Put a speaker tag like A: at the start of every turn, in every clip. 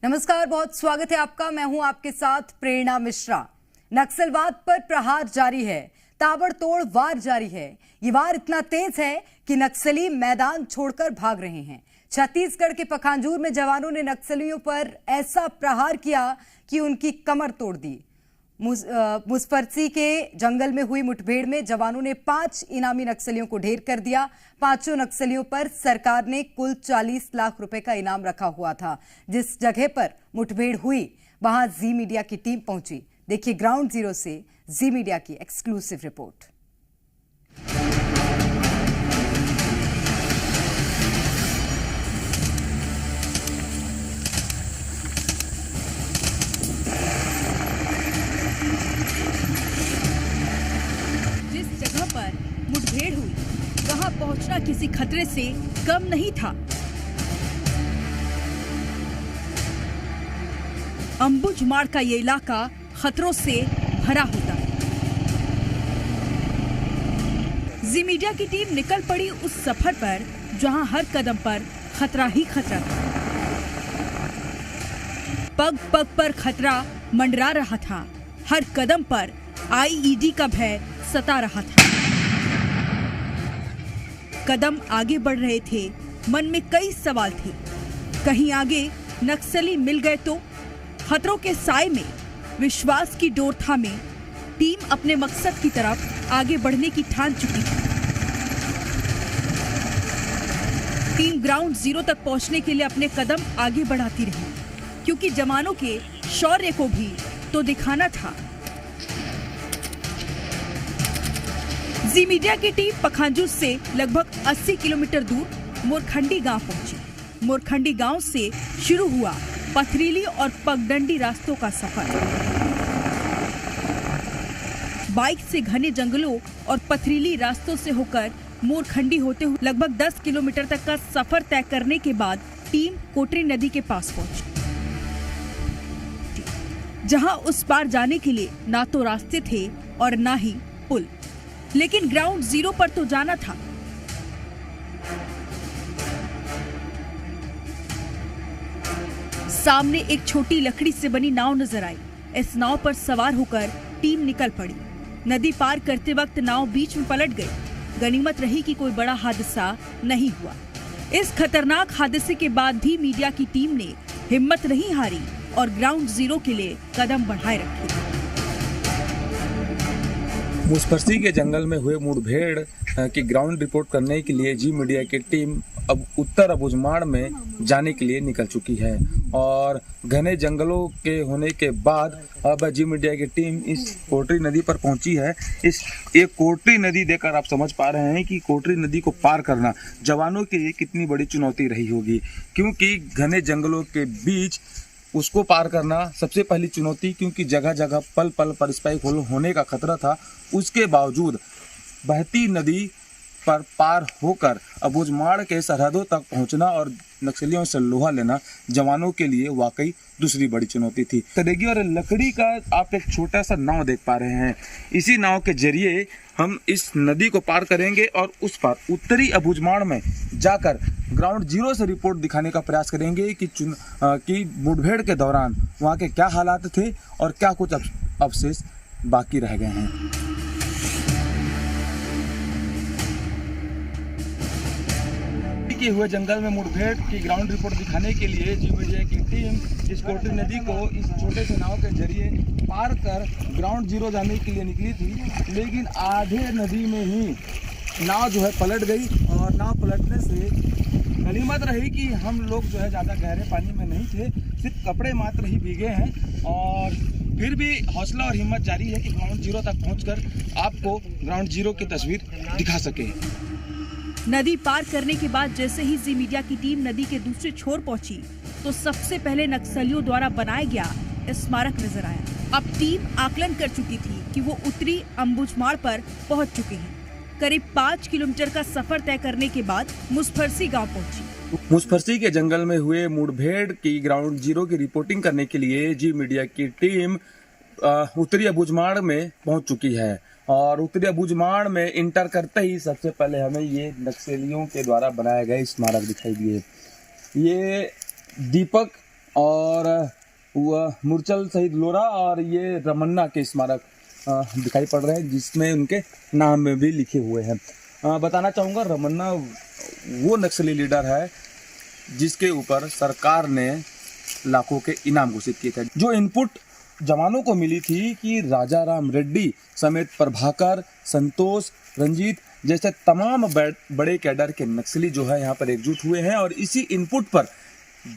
A: नमस्कार, बहुत स्वागत है आपका। मैं हूं आपके साथ प्रेरणा मिश्रा। नक्सलवाद पर प्रहार जारी है, ताबड़तोड़ वार जारी है। ये वार इतना तेज है कि नक्सली मैदान छोड़कर भाग रहे हैं। छत्तीसगढ़ के पखांजूर में जवानों ने नक्सलियों पर ऐसा प्रहार किया कि उनकी कमर तोड़ दी। मुसफरसी के जंगल में हुई मुठभेड़ में जवानों ने 5 इनामी नक्सलियों को ढेर कर दिया। 5 नक्सलियों पर सरकार ने कुल 40 लाख रुपए का इनाम रखा हुआ था। जिस जगह पर मुठभेड़ हुई वहां जी मीडिया की टीम पहुंची। देखिए ग्राउंड जीरो से जी मीडिया की एक्सक्लूसिव रिपोर्ट।
B: मुठभेड़ हुई वहां पहुंचना किसी खतरे से कम नहीं था। अंबुजमाड़ का ये इलाका खतरों से भरा होता है। जी मीडिया की टीम निकल पड़ी उस सफर पर जहां हर कदम पर खतरा ही खतरा था। पग पग पर खतरा मंडरा रहा था। हर कदम पर आईईडी का भय सता रहा था। कदम आगे बढ़ रहे थे, मन में कई सवाल थे। कहीं आगे नक्सली मिल गए तो? खतरों के साए में विश्वास की डोर थामे टीम अपने मकसद की तरफ आगे बढ़ने की ठान चुकी थी। टीम ग्राउंड जीरो तक पहुंचने के लिए अपने कदम आगे बढ़ाती रही, क्योंकि जवानों के शौर्य को भी तो दिखाना था। जी मीडिया की टीम पखांजूर से लगभग 80 किलोमीटर दूर मोरखंडी गांव पहुंची। मोरखंडी गांव से शुरू हुआ पथरीली और पगडंडी रास्तों का सफर। बाइक से घने जंगलों और पथरीली रास्तों से होकर मोरखंडी होते हुए लगभग 10 किलोमीटर तक का सफर तय करने के बाद टीम कोटरी नदी के पास पहुंची, जहां उस पार जाने के लिए ना तो रास्ते थे और ना ही पुल। लेकिन ग्राउंड जीरो पर तो जाना था। सामने एक छोटी लकड़ी से बनी नाव नजर आई। इस नाव पर सवार होकर टीम निकल पड़ी। नदी पार करते वक्त नाव बीच में पलट गई। गनीमत रही कि कोई बड़ा हादसा नहीं हुआ। इस खतरनाक हादसे के बाद भी मीडिया की टीम ने हिम्मत नहीं हारी और ग्राउंड जीरो के लिए कदम बढ़ाए रखे।
C: मुसफरसी के जंगल में हुए मुठभेड़ की ग्राउंड रिपोर्ट करने के लिए जी मीडिया की टीम अब उत्तर अबुझमाड़ में जाने के लिए निकल चुकी है और घने जंगलों के होने के बाद अब जी मीडिया की टीम इस कोटरी नदी पर पहुंची है। इस एक कोटरी नदी देखकर आप समझ पा रहे हैं कि कोटरी नदी को पार करना जवानों के लिए कितनी बड़ी चुनौती रही होगी, क्योंकि घने जंगलों के बीच उसको पार करना सबसे पहली चुनौती, क्योंकि जगह जगह पल पल पर स्पाइक होल होने का खतरा था। उसके बावजूद बहती नदी पर पार होकर अबुझमाड़ के सरहदों तक पहुंचना और नक्सलियों से लोहा लेना जवानों के लिए वाकई दूसरी बड़ी चुनौती थी। तरेगी और लकड़ी का आप एक छोटा सा नाव देख पा रहे हैं। इसी नाव के जरिए हम इस नदी को पार करेंगे और उस पार उत्तरी अबुझमाड़ में जाकर ग्राउंड जीरो से रिपोर्ट दिखाने का प्रयास करेंगे कि मुठभेड़ के दौरान वहाँ के क्या हालात थे और क्या कुछ अवशेष बाकी रह गए हैं। हुए जंगल में मुठभेड़ की ग्राउंड रिपोर्ट दिखाने के लिए जी मीडिया की टीम इस कोटरी नदी को इस छोटे से नाव के जरिए पार कर ग्राउंड जीरो जाने के लिए निकली थी, लेकिन आधे नदी में ही नाव जो है पलट गई और नाव पलटने से गनीमत रही कि हम लोग जो है ज़्यादा गहरे पानी में नहीं थे, सिर्फ कपड़े मात्र ही भीगे हैं और फिर भी हौसला और हिम्मत जारी है कि ग्राउंड जीरो तक पहुँचकर आपको ग्राउंड जीरो की तस्वीर दिखा सके।
B: नदी पार करने के बाद जैसे ही जी मीडिया की टीम नदी के दूसरे छोर पहुंची तो सबसे पहले नक्सलियों द्वारा बनाया गया स्मारक नजर आया। अब टीम आकलन कर चुकी थी कि वो उत्तरी अंबुझमाड़ पर पहुंच चुके हैं। करीब 5 किलोमीटर का सफर तय करने के बाद मुसफरसी गांव पहुंची।
C: मुसफरसी के जंगल में हुए मुठभेड़ की ग्राउंड जीरो की रिपोर्टिंग करने के लिए जी मीडिया की टीम उत्तरी अबुझमाड़ में पहुंच चुकी है और उत्तरी अबुझमाड़ में इंटर करते ही सबसे पहले हमें ये नक्सलियों के द्वारा बनाए गए स्मारक दिखाई दिए। ये दीपक और वह मुरचल शहीद लोरा और ये रमन्ना के स्मारक दिखाई पड़ रहे हैं, जिसमें उनके नाम में भी लिखे हुए हैं। बताना चाहूँगा, रमन्ना वो नक्सली लीडर है जिसके ऊपर सरकार ने लाखों के इनाम घोषित किए थे। जो इनपुट जवानों को मिली थी कि राजा राम रेड्डी समेत प्रभाकर, संतोष, रंजीत जैसे तमाम बड़े कैडर के नक्सली जो है यहाँ पर एकजुट हुए हैं, और इसी इनपुट पर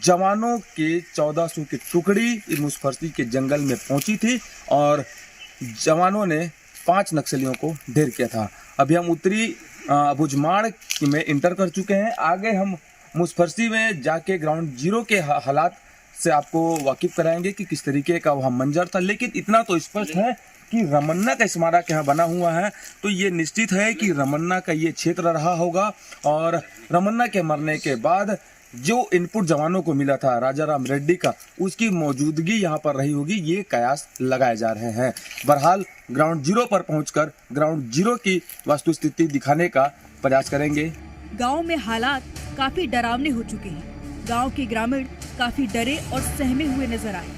C: जवानों के 1400 की टुकड़ी मुसफरसी के जंगल में पहुंची थी और जवानों ने 5 नक्सलियों को ढेर किया था। अभी हम उत्तरी अबुझमाड़ में इंटर कर चुके हैं। आगे हम मुसफरसी में जाके ग्राउंड जीरो के हालात से आपको वाकिफ कराएंगे कि किस तरीके का वहाँ मंजर था। लेकिन इतना तो स्पष्ट है कि रमन्ना का स्मारक यहाँ बना हुआ है, तो ये निश्चित है कि रमन्ना का ये क्षेत्र रहा होगा। और रमन्ना के मरने के बाद जो इनपुट जवानों को मिला था राजा राम रेड्डी का, उसकी मौजूदगी यहाँ पर रही होगी, ये कयास लगाए जा रहे हैं। बहरहाल ग्राउंड जीरो पर पहुंचकर ग्राउंड जीरो की वस्तुस्थिति दिखाने का प्रयास करेंगे।
B: गांव में हालात काफी डरावने हो चुके हैं। गांव के ग्रामीण काफी डरे और सहमे हुए नजर आए।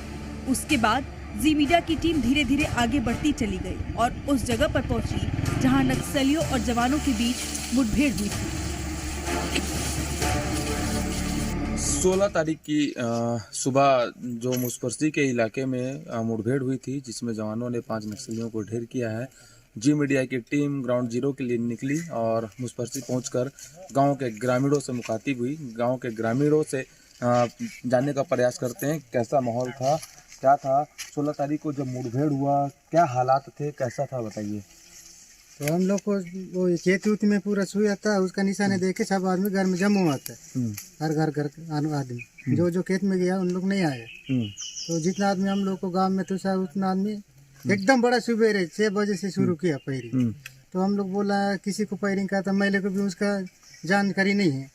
B: उसके बाद जी मीडिया की टीम धीरे धीरे आगे बढ़ती चली गई और उस जगह पर पहुंची जहां नक्सलियों और जवानों के बीच मुठभेड़ हुई थी।
C: 16 तारीख की सुबह जो मुसफरसी के इलाके में मुठभेड़ हुई थी, जिसमें जवानों ने 5 नक्सलियों को ढेर किया है। जी मीडिया की टीम ग्राउंड जीरो के लिए निकली और मुसफरसी पहुंचकर गांव के ग्रामीणों से मुखातिब हुई। गांव के ग्रामीणों से जानने का प्रयास करते हैं कैसा माहौल था, क्या था 16 तारीख को जब मुठभेड़ हुआ, क्या हालात थे, कैसा था, बताइए।
D: तो हम लोग को वो खेत उत में पूरा सुई आता है, उसका निशाने देखे सब आदमी घर में जमा हुआ था। हर घर आदमी जो खेत में गया उन लोग नहीं आए। तो जितना आदमी हम लोग को गांव में तो उतना आदमी एकदम बड़ा सुबेरे 6 बजे से शुरू किया फायरिंग। तो हम लोग बोला किसी को फायरिंग का था, महिला को भी उसका जानकारी नहीं है।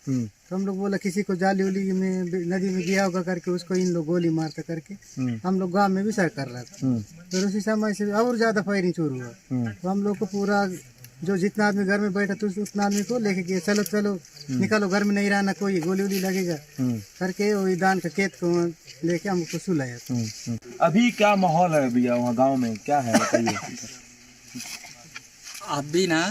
D: तो हम लोग बोला किसी को जाली उली में नदी में गया होगा करके उसको इन लोग गोली मारता करके हम लोग गांव में भी सर कर रहा था। फिर उसी समय से और ज्यादा फायरिंग शुरू हुआ। तो हम लोग को पूरा जो जितना आदमी घर में बैठा था उतना आदमी को लेके गया, चलो चलो निकालो, घर में नहीं रहना, कोई गोली उली लगेगा करके वही दान का खेत को लेके हमको सुलाया।
C: अभी क्या माहौल है भैया वहाँ गांव में, क्या है बताइए।
E: अभी ना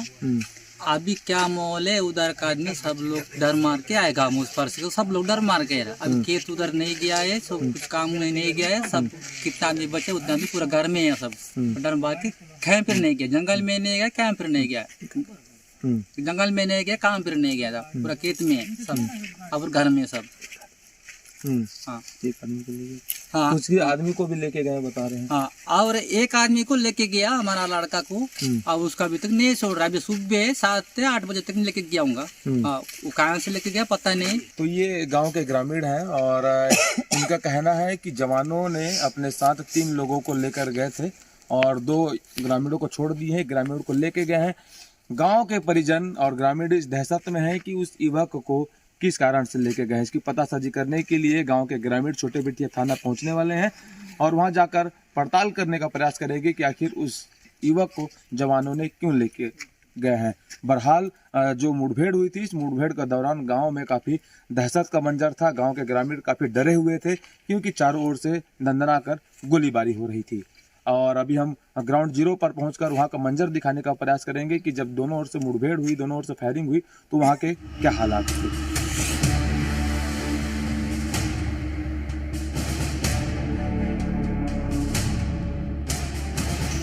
E: अभी क्या माहौल है, उधर का आदमी सब लोग डर मार के आएगा, मुसफरसी को सब लोग डर मार के रहा। अभी खेत उधर नहीं गया है, सब कुछ काम में नहीं गया है, सब कितना आदमी बचे उतना भी पूरा घर में है। सब डर मार के कहीं पर नहीं गया, जंगल में नहीं गया, कहीं पर नहीं गया, जंगल में नहीं गया, कहीं पर नहीं गया था, पूरा खेत में है सब और घर में सब।
C: हाँ, एक आदमी को लेके, हाँ, उसके आदमी को भी लेके गए बता रहे हैं।
E: हाँ, और एक आदमी को लेके गया हमारा लड़का को, और उसका अभी तक नहीं छोड़ रहा। अभी सुबह 7 से 8 बजे तक लेके गया हूँगा। वो कहाँ से लेके गया पता नहीं।
C: तो ये गांव के ग्रामीण हैं और उनका कहना है कि जवानों ने अपने साथ 3 लोगों को लेकर गए थे और 2 ग्रामीणों को छोड़ दिए हैं, ग्रामीणों को लेके गए हैं। गाँव के परिजन और ग्रामीण इस दहशत में है कि उस युवक को किस कारण से लेके गए, इसकी पतासाजी करने के लिए गांव के ग्रामीण छोटे बेटिया थाना पहुंचने वाले हैं और वहां जाकर पड़ताल करने का प्रयास करेंगे कि आखिर उस युवक को जवानों ने क्यों लेके गए हैं। बहरहाल जो मुठभेड़ हुई थी, इस मुठभेड़ के दौरान गांव में काफी दहशत का मंजर था। गांव के ग्रामीण काफी डरे हुए थे क्योंकि चारों ओर से दंदना कर गोलीबारी हो रही थी। और अभी हम ग्राउंड जीरो पर पहुंचकर वहां का मंजर दिखाने का प्रयास करेंगे कि जब दोनों ओर से मुठभेड़ हुई, दोनों ओर से फायरिंग हुई, तो वहां के क्या हालात थे।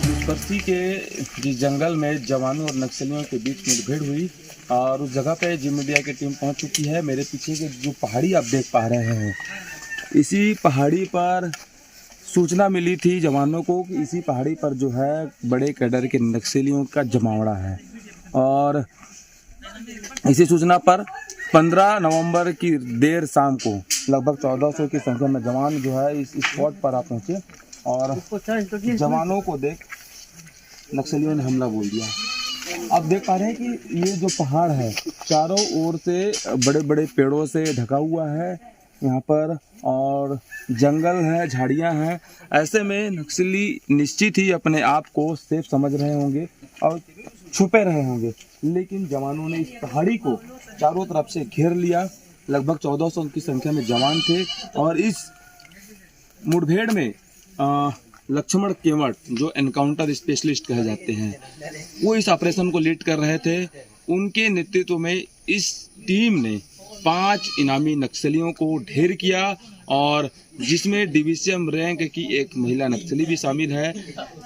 C: मुसफरसी के जिस जंगल में जवानों और नक्सलियों के बीच मुठभेड़ हुई और उस जगह पे जी मीडिया की टीम पहुंच चुकी है। मेरे पीछे के जो पहाड़ी आप देख पा रहे हैं, इसी पहाड़ी पर सूचना मिली थी जवानों को कि इसी पहाड़ी पर जो है बड़े कैडर के नक्सलियों का जमावड़ा है। और इसी सूचना पर 15 नवंबर की देर शाम को लगभग 1400 की संख्या में जवान जो है इस स्पॉट पर आ पहुंचे और जवानों को देख नक्सलियों ने हमला बोल दिया। अब देख पा रहे हैं कि ये जो पहाड़ है चारों ओर से बड़े बड़े पेड़ों से ढका हुआ है यहाँ पर, और जंगल है, झाड़ियाँ हैं। ऐसे में नक्सली निश्चित ही अपने आप को सेफ समझ रहे होंगे और छुपे रहे होंगे, लेकिन जवानों ने इस पहाड़ी को चारों तरफ से घेर लिया। लगभग 1400 की संख्या में जवान थे और इस मुठभेड़ में लक्ष्मण केवट जो एनकाउंटर स्पेशलिस्ट कहे जाते हैं, वो इस ऑपरेशन को लीड कर रहे थे। उनके नेतृत्व में इस टीम ने 5 इनामी नक्सलियों को ढेर किया और जिसमें डिवीजन रैंक की एक महिला नक्सली भी शामिल है।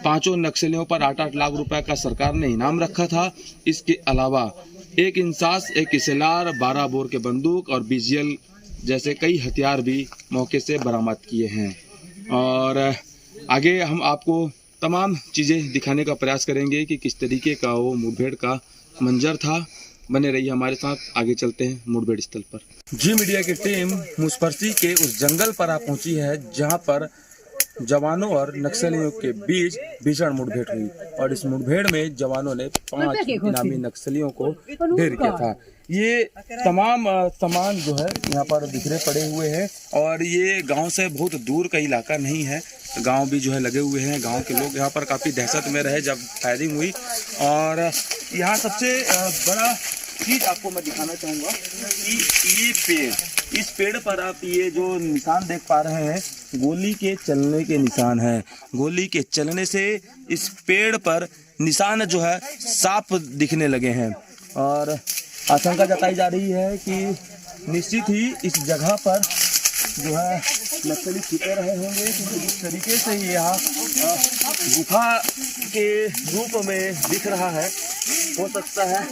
C: 5 नक्सलियों पर 8-8 लाख रुपए का सरकार ने इनाम रखा था। इसके अलावा एक इंसास, एक SLR, 12 बोर के बंदूक और BGL जैसे कई हथियार भी मौके से बरामद किए हैं। और आगे हम आपको तमाम चीज़ें दिखाने का प्रयास करेंगे कि किस तरीके का वो मुठभेड़ का मंजर था। बने रहिए हमारे साथ, आगे चलते हैं मुठभेड़ स्थल पर। जी मीडिया की टीम मुसफरसी के उस जंगल पर आ पहुंची है जहां पर जवानों और नक्सलियों के बीच भीषण मुठभेड़ हुई और इस मुठभेड़ में जवानों ने 5 इनामी नक्सलियों को ढेर किया था। ये तमाम सामान जो है यहाँ पर बिखरे पड़े हुए हैं और ये गांव से बहुत दूर का इलाका नहीं है, गांव भी जो है लगे हुए हैं। गांव के लोग यहाँ पर काफ़ी दहशत में रहे जब फायरिंग हुई। और यहाँ सबसे बड़ा चीज़ आपको मैं दिखाना चाहूँगा कि ये पेड़, इस पेड़ पर आप ये जो निशान देख पा रहे हैं, गोली के चलने के निशान हैं। गोली के चलने से इस पेड़ पर निशान जो है साफ दिखने लगे हैं और आशंका जताई जा रही है कि निश्चित ही इस जगह पर जो है नक्सली छिपे रहे होंगे, क्योंकि जिस तरीके से यहाँ गुफा के रूप में दिख रहा है, हो सकता है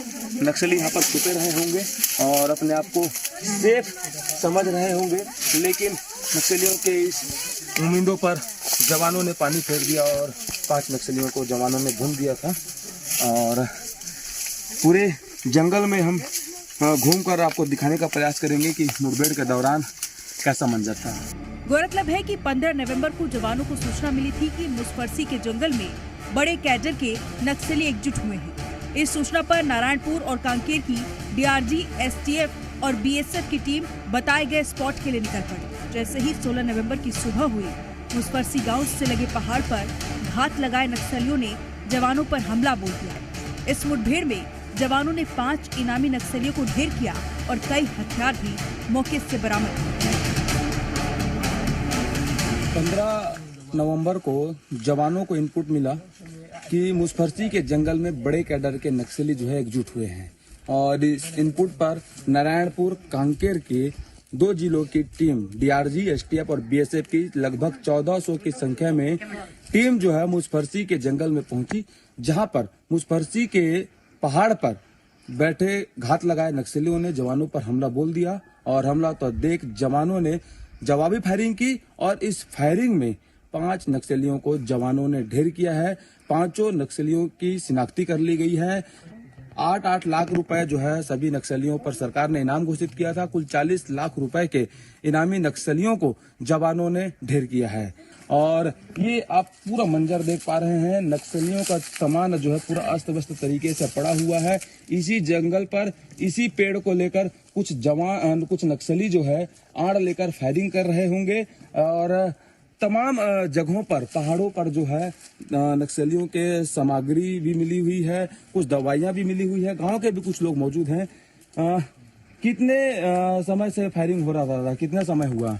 C: नक्सली यहाँ पर छुपे रहे होंगे और अपने आप को सेफ समझ रहे होंगे। लेकिन नक्सलियों के इस उम्मीदों पर जवानों ने पानी फेर दिया और 5 नक्सलियों को जवानों ने भून दिया था। और पूरे जंगल में हम घूमकर आपको दिखाने का प्रयास करेंगे कि मुठभेड़ के दौरान कैसा मंजर था।
B: गौरतलब है कि 15 नवंबर को जवानों को सूचना मिली थी कि मुसफरसी के जंगल में बड़े कैडर के नक्सली एकजुट हुए हैं। इस सूचना पर नारायणपुर और कांकेर की DRG, STF और BSF की टीम बताए गए स्पॉट के लिए निकल पड़ी। जैसे ही 16 नवंबर की सुबह हुई, मुसफरसी गांव से लगे पहाड़ पर घात लगाए नक्सलियों ने जवानों पर हमला बोल दिया। इस मुठभेड़ में जवानों ने 5 इनामी नक्सलियों को ढेर किया और कई हथियार भी मौके से बरामद किए।
C: 15 नवंबर को जवानों को इनपुट मिला कि मुसफरसी के जंगल में बड़े कैडर के नक्सली जो है एकजुट हुए हैं और इस इनपुट पर नारायणपुर, कांकेर के 2 जिलों की टीम DRG, STF और BSF की लगभग 1400 की संख्या में टीम जो है मुसफरसी के जंगल में पहुंची, जहां पर मुसफरसी के पहाड़ पर बैठे घात लगाए नक्सलियों ने जवानों पर हमला बोल दिया और हमला तो देख जवानों ने जवाबी फायरिंग की और इस फायरिंग में 5 नक्सलियों को जवानों ने ढेर किया है। 5 नक्सलियों की शिनाख्ती कर ली गई है। 8-8 लाख रुपए जो है सभी नक्सलियों पर सरकार ने इनाम घोषित किया था। कुल 40 लाख रुपए के इनामी नक्सलियों को जवानों ने ढेर किया है और ये आप पूरा मंजर देख पा रहे हैं। नक्सलियों का सामान जो है पूरा अस्त व्यस्त तरीके से पड़ा हुआ है। इसी जंगल पर इसी पेड़ को लेकर कुछ नक्सली जो है आड़ लेकर फायरिंग कर रहे होंगे और तमाम जगहों पर, पहाड़ों पर जो है नक्सलियों के सामग्री भी मिली हुई है, कुछ दवाइयां भी मिली हुई है। गांव के भी कुछ लोग मौजूद हैं। कितने समय से फायरिंग हो रहा था? कितना समय हुआ?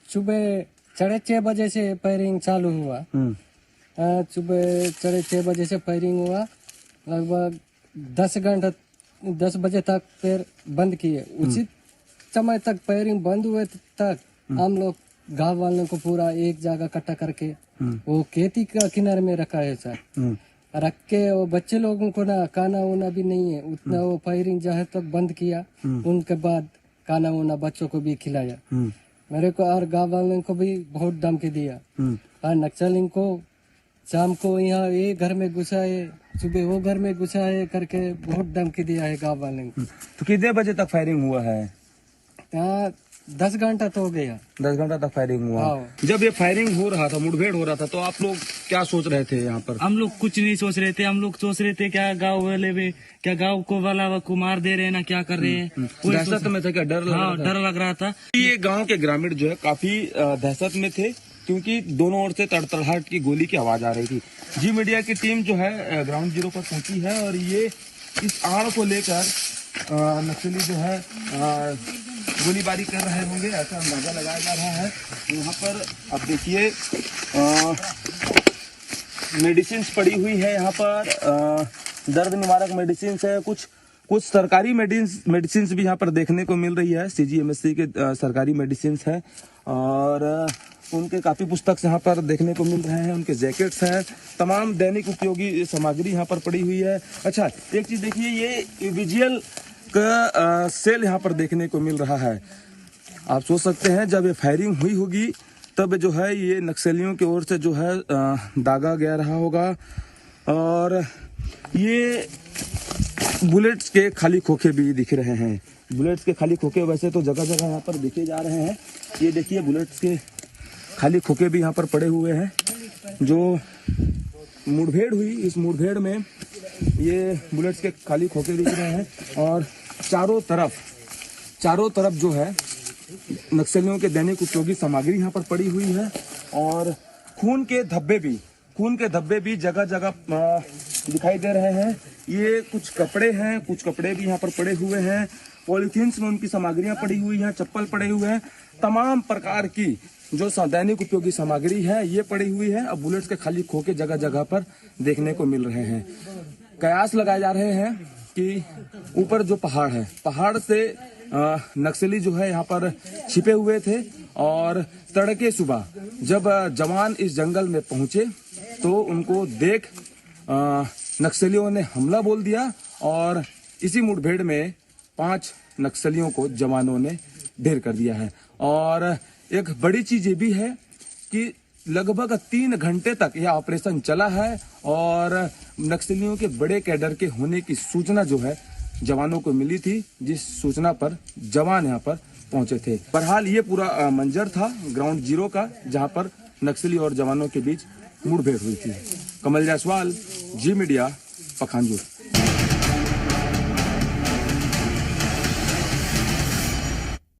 D: सुबह 6:30 बजे से फायरिंग चालू हुआ। सुबह 6:30 बजे से फायरिंग हुआ, लगभग 10 बजे तक फिर बंद किए। उचित समय तक फायरिंग बंद हुए तक हम लोग गांव वालों को पूरा एक जगह इकट्ठा करके वो खेती का किनारे में रखा है सर। रख के वो बच्चे लोगों को ना खाना वाना भी नहीं है उतना, वो फायरिंग जहाँ तक बंद किया उनके बाद खाना वाना बच्चों को भी खिलाया। मेरे को और गाँव वालों को भी बहुत धमकी दिया और नक्सलियों को शाम को यहाँ ये घर में घुसाए, सुबह वो घर में घुसाए करके बहुत धमकी दिया है गाँव वालों को।
C: तो कितने बजे तक फायरिंग हुआ है?
D: 10 घंटा तो हो गया।
C: 10 घंटा तक फायरिंग हुआ। जब ये फायरिंग हो रहा था, मुठभेड़ हो रहा था, तो आप लोग क्या सोच रहे थे यहाँ पर?
F: हम लोग कुछ नहीं सोच रहे थे। हम लोग सोच रहे थे क्या गाँव वाले में क्या गाँव को वाला को मार दे रहे हैं ना, क्या कर रहे हैं।
C: दहशत में थे क्या?
F: डर लग रहा था।
C: ये गांव के ग्रामीण जो है काफी दहशत में थे क्योंकि दोनों ओर से तड़तड़ाहट की गोली की आवाज आ रही थी। जी मीडिया की टीम जो है ग्राउंड जीरो पर पहुंची है और ये इस आड़ को लेकर नक्सली जो है
G: गोलीबारी कर रहे होंगे, ऐसा अंदाजा लगाया जा रहा है। यहाँ पर अब देखिए मेडिसिन पड़ी हुई है, यहाँ पर दर्द निवारक मेडिसिन है, कुछ सरकारी मेडिसिन भी यहाँ पर देखने को मिल रही है। CGMSC के सरकारी मेडिसिन है और उनके काफ़ी पुस्तक यहाँ पर देखने को मिल रहे हैं, उनके जैकेट्स हैं, तमाम दैनिक उपयोगी सामग्री यहाँ पर पड़ी हुई है। अच्छा, एक चीज़ देखिए, ये विजुअल का सेल यहाँ पर देखने को मिल रहा है। आप सोच सकते हैं जब ये फायरिंग हुई होगी तब जो है ये नक्सलियों की ओर से जो है दागा गया रहा होगा। और ये बुलेट्स के खाली खोखे भी दिख रहे हैं। बुलेट्स के खाली खोखे वैसे तो जगह जगह यहाँ पर दिखे जा रहे हैं। ये देखिए बुलेट्स के खाली खोखे भी यहाँ पर पड़े हुए हैं। जो मुठभेड़ हुई, इस मुठभेड़ में ये बुलेट्स के खाली खोखे दिख रहे हैं और चारों तरफ जो है नक्सलियों के दैनिक उपयोगी सामग्री यहाँ पर पड़ी हुई है और खून के धब्बे भी जगह जगह दिखाई दे रहे हैं। ये कुछ कपड़े हैं, कुछ कपड़े भी यहाँ पर पड़े हुए हैं, पॉलीथीन्स में उनकी सामग्रियाँ पड़ी हुई हैं, चप्पल पड़े हुए हैं, तमाम प्रकार की जो दैनिक उपयोगी सामग्री है ये पड़ी हुई है। अब बुलेट्स के खाली खोखे जगह जगह पर देखने को मिल रहे हैं। कयास लगाए जा रहे हैं कि ऊपर जो पहाड़ है, पहाड़ से नक्सली जो है यहाँ पर छिपे हुए थे और तड़के सुबह जब जवान इस जंगल में पहुंचे तो उनको देख नक्सलियों ने हमला बोल दिया और इसी मुठभेड़ में 5 नक्सलियों को जवानों ने ढेर कर दिया है। और एक बड़ी चीज ये भी है कि लगभग 3 घंटे तक यह ऑपरेशन चला है और नक्सलियों के बड़े कैडर के होने की सूचना जो है जवानों को मिली थी, जिस सूचना पर जवान यहाँ पर पहुंचे थे। बहरहाल ये पूरा मंजर था ग्राउंड जीरो का, जहां पर नक्सली और जवानों के बीच मुठभेड़ हुई थी। कमल जायसवाल, जी मीडिया, पखानजोर।